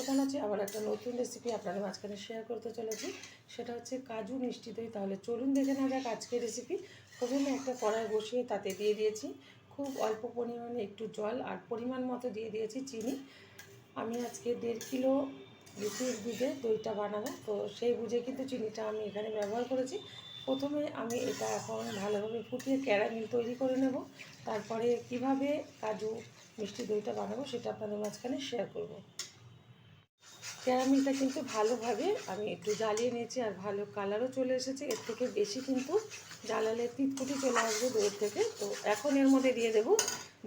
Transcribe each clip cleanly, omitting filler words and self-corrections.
স্বাগত জানাচ্ছি আবার একটা নতুন রেসিপি আপনাদের মাঝখানে শেয়ার করতে চলেছি। সেটা হচ্ছে কাজু মিষ্টি দই। তাহলে চলুন দেখে নেওয়া যাক আজকের রেসিপি। প্রথমে একটা কড়াই বসিয়ে তাতে দিয়ে দিয়েছি খুব অল্প পরিমাণে একটু জল আর পরিমাণ মতো দিয়ে দিয়েছি চিনি। আমি আজকে 1.5 কিলো লিকুইড দুধে দইটা বানাবো, তো সেই বুঝে কিন্তু চিনিটা আমি এখানে ব্যবহার করেছি। প্রথমে আমি এটা এখন ভালোভাবে ফুটিয়ে ক্যারামেল তৈরি করে নেব, তারপরে কিভাবে কাজু মিষ্টি দইটা বানাবো সেটা আপনাদের মাঝখানে শেয়ার করব। ক্যারামেলটা কিন্তু ভালোভাবে আমি একটু জ্বালিয়ে নিয়েছি আর ভালো কালারও চলে এসেছে। এর থেকে বেশি কিন্তু জ্বালালে তিতকুটি চলে আসবে দইয়ের থেকে। তো এখন এর মধ্যে দিয়ে দেবো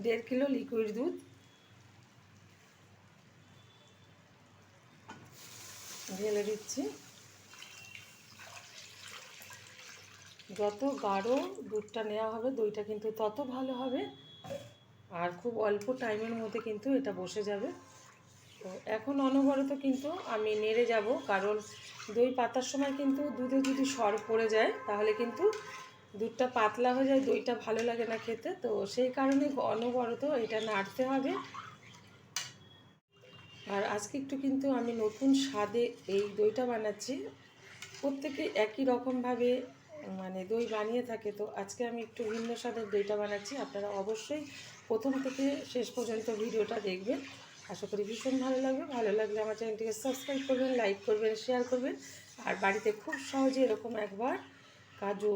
1.5 কিলো লিকুইড দুধ। ঢেলে দিচ্ছি। যত গাঢ় দুধটা নেওয়া হবে দইটা কিন্তু তত ভালো হবে, আর খুব অল্প টাইমের মধ্যে কিন্তু এটা বসে যাবে। তো এখন অনবরত কিন্তু আমি নেড়ে যাব, কারণ দই পাতার সময় কিন্তু দুধে যদি সর পড়ে যায় তাহলে কিন্তু দুধটা পাতলা হয়ে যায়, দইটা ভালো লাগে না খেতে। তো সেই কারণে অনবরত এটা নাড়তে হবে। আর আজকে একটু কিন্তু আমি নতুন স্বাদে এই দইটা বানাচ্ছি। প্রত্যেকে একই রকমভাবে মানে দই বানিয়ে থাকে, তো আজকে আমি একটু ভিন্ন স্বাদের দইটা বানাচ্ছি। আপনারা অবশ্যই প্রথম থেকে শেষ পর্যন্ত ভিডিওটা দেখবেন, আশা করি ভীষণ ভালো লাগবে। ভালো লাগলে আমার চ্যানেলটিকে সাবস্ক্রাইব করবেন, লাইক করবেন, শেয়ার করবেন। আর বাড়িতে খুব সহজে এরকম একবার কাজু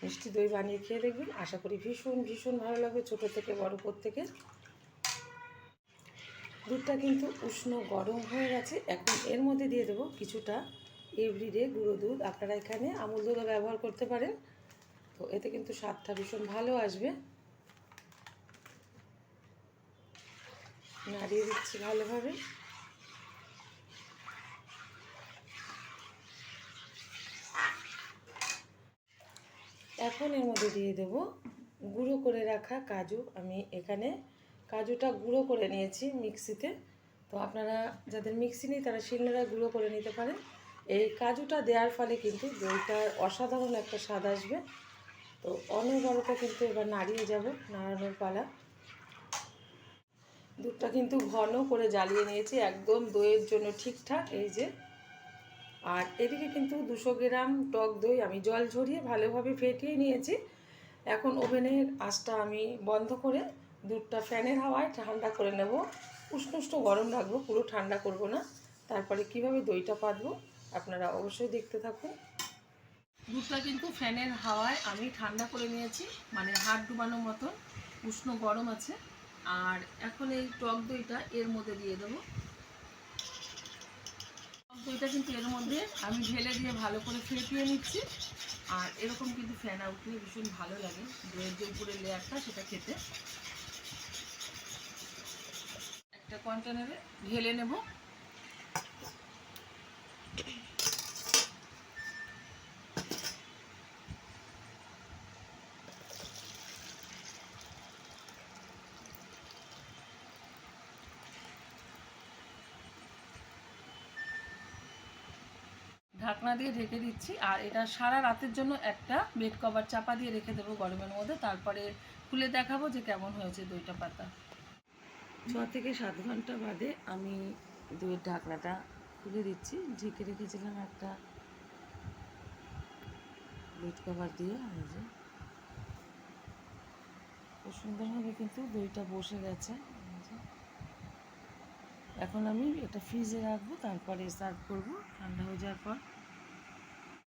মিষ্টি দই বানিয়ে খেয়ে দেখবেন, আশা করি ভীষণ ভীষণ ভালো লাগবে ছোটো থেকে বড় প্রত্যেকের। দুধটা কিন্তু উষ্ণ গরম হয়ে গেছে। এখন এর মধ্যে দিয়ে দেবো কিছুটা এভরিডে গুঁড়ো দুধ। আপনারা এখানে আমুল দুধও ব্যবহার করতে পারেন, তো এতে কিন্তু স্বাদটা ভীষণ ভালো আসবে। নাড়িয়ে দিচ্ছি ভালোভাবে। এখন এর মধ্যে দিয়ে দেব গুঁড়ো করে রাখা কাজু। আমি এখানে কাজুটা গুঁড়ো করে নিয়েছি মিক্সিতে, তো আপনারা যাদের মিক্সি নেই তারা শিলনোড়ায় গুঁড়ো করে নিতে পারেন। এই কাজুটা দেওয়ার ফলে কিন্তু দইটার অসাধারণ একটা স্বাদ আসবে। তো অনবরত কিন্তু এবার নাড়িয়ে যাব, নাড়ানোর পালা। দুধটা কিন্তু ঘন করে জ্বালিয়ে নিয়েছি, একদম দইয়ের জন্য ঠিকঠাক এই যে। আর এদিকে কিন্তু 200 গ্রাম টক দই আমি জল ঝরিয়ে ভালোভাবে ফেটিয়ে নিয়েছি। এখন ওভেনের আঁচটা আমি বন্ধ করে দুধটা ফ্যানের হাওয়ায় ঠান্ডা করে নেব। উষ্ণ উষ্ণ গরম রাখবো, পুরো ঠান্ডা করব না। তারপরে কিভাবে দইটা পাতবো আপনারা অবশ্যই দেখতে থাকুন। দুধটা কিন্তু ফ্যানের হাওয়ায় আমি ঠান্ডা করে নিয়েছি, মানে হাত ডুবানোর মতন উষ্ণ গরম আছে। আর এখন এই টক দইটা এর মধ্যে দিয়ে দেবো। টক দইটা কিন্তু এর মধ্যে আমি ঢেলে দিয়ে ভালো করে ফেটিয়ে নিচ্ছি। আর এরকম কিন্তু ফ্যানা উঠলে ভীষণ ভালো লাগে দইয়ের যে উপরের লেয়ারটা সেটা খেতে। একটা কন্টেনারে ঢেলে নেব। ঢাকনা দিয়ে ঢেকে দিচ্ছি। আর এটা সারা রাতের জন্য একটা বেড কভার চাপা দিয়ে রেখে দেবো গরমের মধ্যে, তারপরে খুলে দেখাবো যে কেমন হয়েছে দইটা পাতা। 6 থেকে 7 ঘন্টা বাদে আমি দইয়ের ঢাকনাটা খুলে দিচ্ছি। ঢেকে রেখেছিলাম একটা বেড কভার দিয়ে। এই যে খুব সুন্দরভাবে কিন্তু দইটা বসে গেছে। এখন আমি এটা ফ্রিজে রাখবো, তারপরে সার্ভ করবো ঠান্ডা হয়ে যাওয়ার পর।